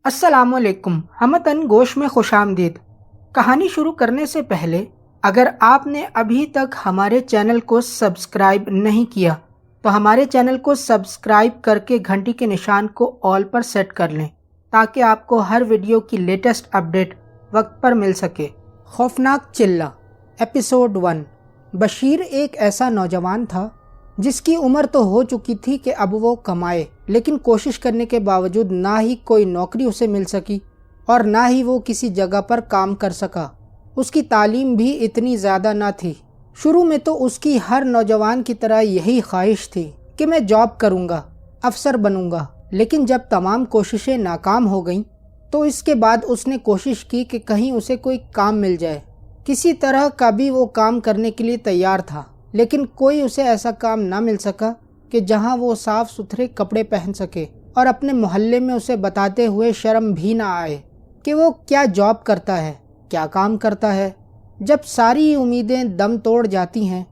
السلام علیکم ہمتن گوش میں خوش آمدید۔ کہانی شروع کرنے سے پہلے اگر آپ نے ابھی تک ہمارے چینل کو سبسکرائب نہیں کیا تو ہمارے چینل کو سبسکرائب کر کے گھنٹی کے نشان کو آل پر سیٹ کر لیں تاکہ آپ کو ہر ویڈیو کی لیٹسٹ اپڈیٹ وقت پر مل سکے۔ خوفناک چلہ ایپیسوڈ 1۔ بشیر ایک ایسا نوجوان تھا جس کی عمر تو ہو چکی تھی کہ اب وہ کمائے، لیکن کوشش کرنے کے باوجود نہ ہی کوئی نوکری اسے مل سکی اور نہ ہی وہ کسی جگہ پر کام کر سکا۔ اس کی تعلیم بھی اتنی زیادہ نہ تھی۔ شروع میں تو اس کی ہر نوجوان کی طرح یہی خواہش تھی کہ میں جاب کروں گا، افسر بنوں گا، لیکن جب تمام کوششیں ناکام ہو گئیں تو اس کے بعد اس نے کوشش کی کہ کہیں اسے کوئی کام مل جائے۔ کسی طرح کا بھی وہ کام کرنے کے لیے تیار تھا، لیکن کوئی اسے ایسا کام نہ مل سکا کہ جہاں وہ صاف ستھرے کپڑے پہن سکے اور اپنے محلے میں اسے بتاتے ہوئے شرم بھی نہ آئے کہ وہ کیا جاب کرتا ہے، کیا کام کرتا ہے۔ جب ساری امیدیں دم توڑ جاتی ہیں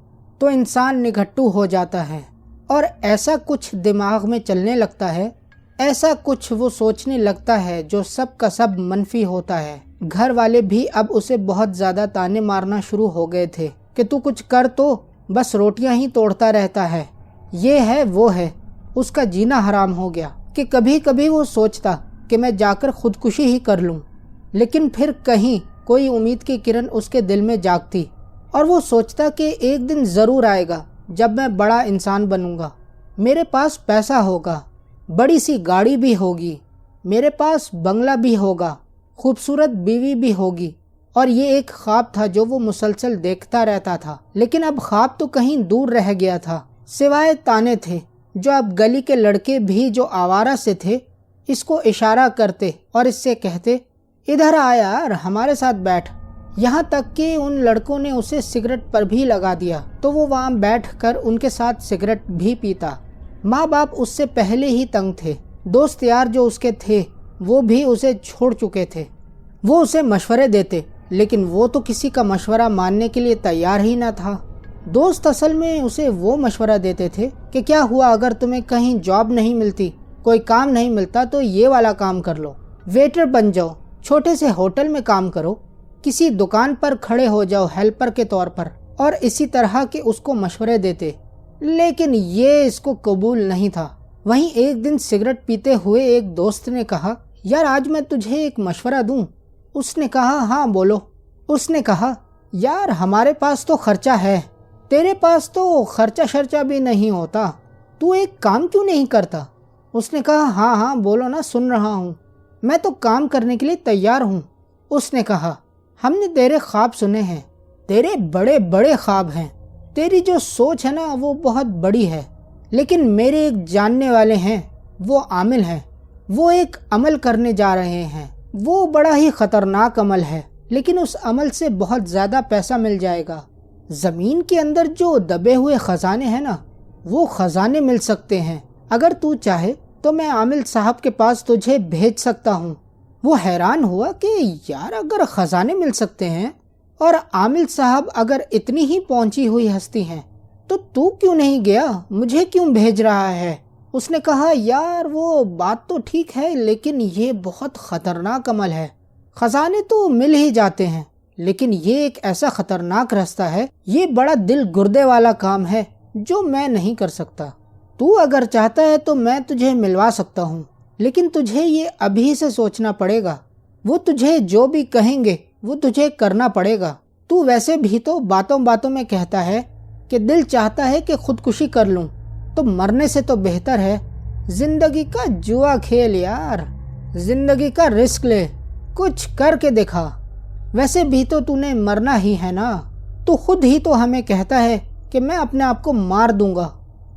تو انسان نگھٹو ہو جاتا ہے اور ایسا کچھ دماغ میں چلنے لگتا ہے، ایسا کچھ وہ سوچنے لگتا ہے جو سب کا سب منفی ہوتا ہے۔ گھر والے بھی اب اسے بہت زیادہ تانے مارنا شروع ہو گئے تھے کہ تو کچھ کر، تو بس روٹیاں ہی توڑتا رہتا ہے، یہ ہے وہ ہے۔ اس کا جینا حرام ہو گیا کہ کبھی کبھی وہ سوچتا کہ میں جا کر خودکشی ہی کر لوں، لیکن پھر کہیں کوئی امید کی کرن اس کے دل میں جاگتی اور وہ سوچتا کہ ایک دن ضرور آئے گا جب میں بڑا انسان بنوں گا، میرے پاس پیسہ ہوگا، بڑی سی گاڑی بھی ہوگی، میرے پاس بنگلہ بھی ہوگا، خوبصورت بیوی بھی ہوگی۔ اور یہ ایک خواب تھا جو وہ مسلسل دیکھتا رہتا تھا، لیکن اب خواب تو کہیں دور رہ گیا تھا۔ سوائے تانے تھے جو اب گلی کے لڑکے بھی جو آوارہ سے تھے اس کو اشارہ کرتے اور اس سے کہتے، ادھر آ یار، ہمارے ساتھ بیٹھ۔ یہاں تک کہ ان لڑکوں نے اسے سگریٹ پر بھی لگا دیا تو وہ وہاں بیٹھ کر ان کے ساتھ سگریٹ بھی پیتا۔ ماں باپ اس سے پہلے ہی تنگ تھے، دوست یار جو اس کے تھے وہ بھی اسے چھوڑ چکے تھے۔ وہ اسے مشورے دیتے لیکن وہ تو کسی کا مشورہ ماننے کے لیے تیار ہی نہ تھا۔ دوست اصل میں اسے وہ مشورہ دیتے تھے کہ کیا ہوا اگر تمہیں کہیں جاب نہیں ملتی، کوئی کام نہیں ملتا تو یہ والا کام کر لو، ویٹر بن جاؤ، چھوٹے سے ہوٹل میں کام کرو، کسی دکان پر کھڑے ہو جاؤ ہیلپر کے طور پر، اور اسی طرح کے اس کو مشورے دیتے، لیکن یہ اس کو قبول نہیں تھا۔ وہیں ایک دن سگریٹ پیتے ہوئے ایک دوست نے کہا، یار آج میں تجھے ایک مشورہ دوں؟ اس نے کہا، ہاں بولو۔ اس نے کہا، یار ہمارے پاس تو خرچہ ہے، تیرے پاس تو خرچہ شرچہ بھی نہیں ہوتا، تو ایک کام کیوں نہیں کرتا؟ اس نے کہا، ہاں ہاں بولو نا، سن رہا ہوں، میں تو کام کرنے کے لیے تیار ہوں۔ اس نے کہا، ہم نے تیرے خواب سنے ہیں، تیرے بڑے بڑے خواب ہیں، تیری جو سوچ ہے نا وہ بہت بڑی ہے، لیکن میرے ایک جاننے والے ہیں، وہ عامل ہیں، وہ ایک عمل کرنے جا رہے ہیں، وہ بڑا ہی خطرناک عمل ہے، لیکن اس عمل سے بہت زیادہ پیسہ مل جائے گا۔ زمین کے اندر جو دبے ہوئے خزانے ہیں نا، وہ خزانے مل سکتے ہیں، اگر تو چاہے تو میں عامل صاحب کے پاس تجھے بھیج سکتا ہوں۔ وہ حیران ہوا کہ یار اگر خزانے مل سکتے ہیں اور عامل صاحب اگر اتنی ہی پہنچی ہوئی ہستی ہیں تو کیوں نہیں گیا، مجھے کیوں بھیج رہا ہے؟ اس نے کہا، یار وہ بات تو ٹھیک ہے لیکن یہ بہت خطرناک عمل ہے، خزانے تو مل ہی جاتے ہیں لیکن یہ ایک ایسا خطرناک راستہ ہے، یہ بڑا دل گردے والا کام ہے جو میں نہیں کر سکتا۔ تو اگر چاہتا ہے تو میں تجھے ملوا سکتا ہوں، لیکن تجھے یہ ابھی سے سوچنا پڑے گا، وہ تجھے جو بھی کہیں گے وہ تجھے کرنا پڑے گا۔ تو ویسے بھی تو باتوں باتوں میں کہتا ہے کہ دل چاہتا ہے کہ خودکشی کر لوں، تو مرنے سے تو بہتر ہے زندگی کا جوا کھیل یار، زندگی کا رسک لے، کچھ کر کے دکھا۔ ویسے بھی تو نے مرنا ہی ہے نا، تو خود ہی تو ہمیں کہتا ہے کہ میں اپنے آپ کو مار دوں گا،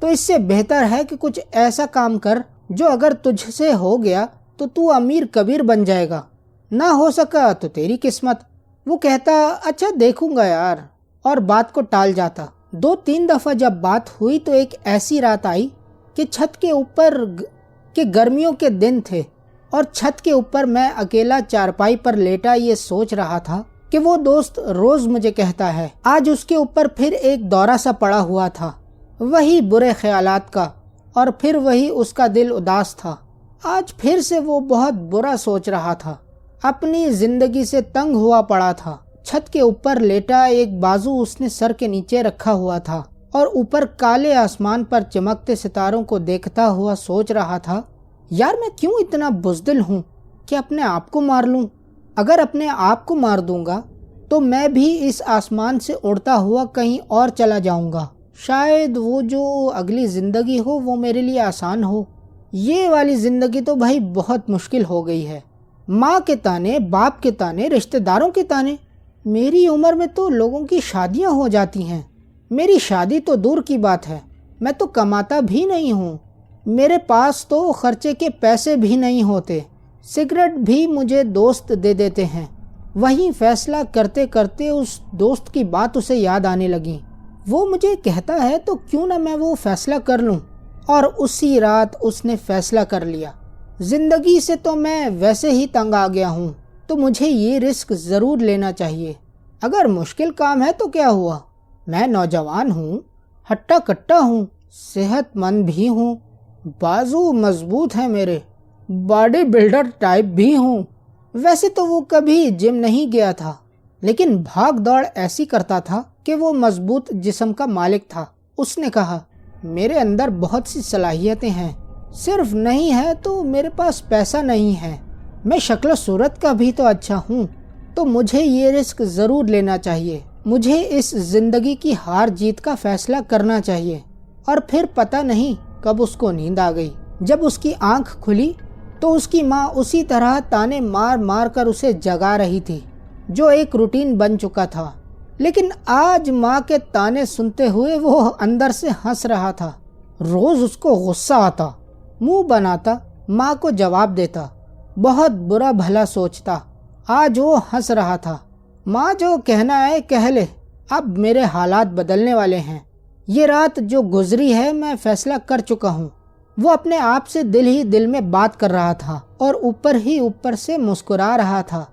تو اس سے بہتر ہے کہ کچھ ایسا کام کر جو اگر تجھ سے ہو گیا تو امیر کبیر بن جائے گا، نہ ہو سکا تو تیری قسمت۔ وہ کہتا، اچھا دیکھوں گا یار، اور بات کو ٹال جاتا۔ 2-3 دفعہ جب بات ہوئی تو ایک ایسی رات آئی کہ چھت کے اوپر کہ گرمیوں کے دن تھے اور چھت کے اوپر میں اکیلا چارپائی پر لیٹا یہ سوچ رہا تھا کہ وہ دوست روز مجھے کہتا ہے، آج اس کے اوپر پھر ایک دورہ سا پڑا ہوا تھا، وہی برے خیالات کا، اور پھر وہی اس کا دل اداس تھا۔ آج پھر سے وہ بہت برا سوچ رہا تھا، اپنی زندگی سے تنگ ہوا پڑا تھا۔ چھت کے اوپر لیٹا ایک بازو اس نے سر کے نیچے رکھا ہوا تھا اور اوپر کالے آسمان پر چمکتے ستاروں کو دیکھتا ہوا سوچ رہا تھا، یار میں کیوں اتنا بزدل ہوں کہ اپنے آپ کو مار لوں؟ اگر اپنے آپ کو مار دوں گا تو میں بھی اس آسمان سے اڑتا ہوا کہیں اور چلا جاؤں گا، شاید وہ جو اگلی زندگی ہو وہ میرے لیے آسان ہو۔ یہ والی زندگی تو بھائی بہت مشکل ہو گئی ہے، ماں کے تانے، باپ کے تانے، رشتہ داروں کے تانے۔ میری عمر میں تو لوگوں کی شادیاں ہو جاتی ہیں، میری شادی تو دور کی بات ہے، میں تو کماتا بھی نہیں ہوں، میرے پاس تو خرچے کے پیسے بھی نہیں ہوتے، سگریٹ بھی مجھے دوست دے دیتے ہیں۔ وہیں فیصلہ کرتے کرتے اس دوست کی بات اسے یاد آنے لگی، وہ مجھے کہتا ہے تو کیوں نہ میں وہ فیصلہ کر لوں، اور اسی رات اس نے فیصلہ کر لیا۔ زندگی سے تو میں ویسے ہی تنگ آ گیا ہوں، تو مجھے یہ رسک ضرور لینا چاہیے۔ اگر مشکل کام ہے تو کیا ہوا، میں نوجوان ہوں، ہٹا کٹا ہوں، صحت مند بھی ہوں، بازو مضبوط ہیں میرے، باڈی بلڈر ٹائپ بھی ہوں۔ ویسے تو وہ کبھی جم نہیں گیا تھا، لیکن بھاگ دوڑ ایسی کرتا تھا کہ وہ مضبوط جسم کا مالک تھا۔ اس نے کہا، میرے اندر بہت سی صلاحیتیں ہیں، صرف نہیں ہے تو میرے پاس پیسہ نہیں ہے، میں شکل و صورت کا بھی تو اچھا ہوں، تو مجھے یہ رسک ضرور لینا چاہیے، مجھے اس زندگی کی ہار جیت کا فیصلہ کرنا چاہیے۔ اور پھر پتہ نہیں کب اس کو نیند آ گئی۔ جب اس کی آنکھ کھلی تو اس کی ماں اسی طرح تانے مار مار کر اسے جگا رہی تھی، جو ایک روٹین بن چکا تھا۔ لیکن آج ماں کے تانے سنتے ہوئے وہ اندر سے ہنس رہا تھا۔ روز اس کو غصہ آتا، منہ بناتا، ماں کو جواب دیتا، بہت برا بھلا سوچتا۔ آج وہ ہنس رہا تھا، ماں جو کہنا ہے کہہ لے، اب میرے حالات بدلنے والے ہیں، یہ رات جو گزری ہے میں فیصلہ کر چکا ہوں۔ وہ اپنے آپ سے دل ہی دل میں بات کر رہا تھا اور اوپر ہی اوپر سے مسکرا رہا تھا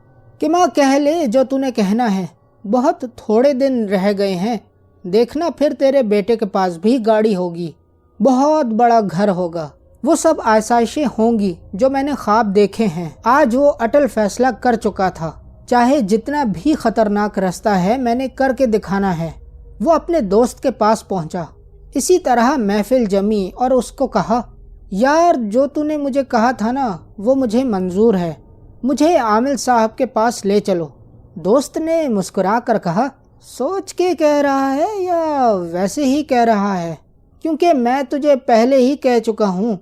کہ ماں کہہ لے جو تو نے کہنا ہے، بہت تھوڑے دن رہ گئے ہیں، دیکھنا پھر تیرے بیٹے کے پاس بھی گاڑی ہوگی، بہت بڑا گھر ہوگا، وہ سب آسائشیں ہوں گی جو میں نے خواب دیکھے ہیں۔ آج وہ اٹل فیصلہ کر چکا تھا، چاہے جتنا بھی خطرناک راستہ ہے میں نے کر کے دکھانا ہے۔ وہ اپنے دوست کے پاس پہنچا، اسی طرح محفل جمی اور اس کو کہا، یار جو تو نے مجھے کہا تھا نا وہ مجھے منظور ہے، مجھے عامل صاحب کے پاس لے چلو۔ دوست نے مسکرا کر کہا، سوچ کے کہہ رہا ہے یا ویسے ہی کہہ رہا ہے؟ کیونکہ میں تجھے پہلے ہی کہہ چکا ہوں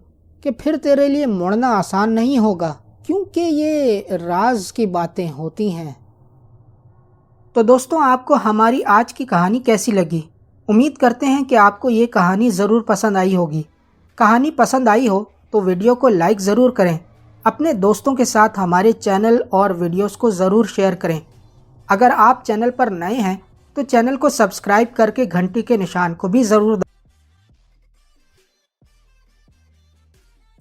کہ پھر تیرے لیے مڑنا آسان نہیں ہوگا، کیونکہ یہ راز کی باتیں ہوتی ہیں۔ تو دوستوں، آپ کو ہماری آج کی کہانی کیسی لگی؟ امید کرتے ہیں کہ آپ کو یہ کہانی ضرور پسند آئی ہوگی۔ کہانی پسند آئی ہو تو ویڈیو کو لائک ضرور کریں، اپنے دوستوں کے ساتھ ہمارے چینل اور ویڈیوز کو ضرور شیئر کریں۔ اگر آپ چینل پر نئے ہیں تو چینل کو سبسکرائب کر کے گھنٹی کے نشان کو بھی ضرور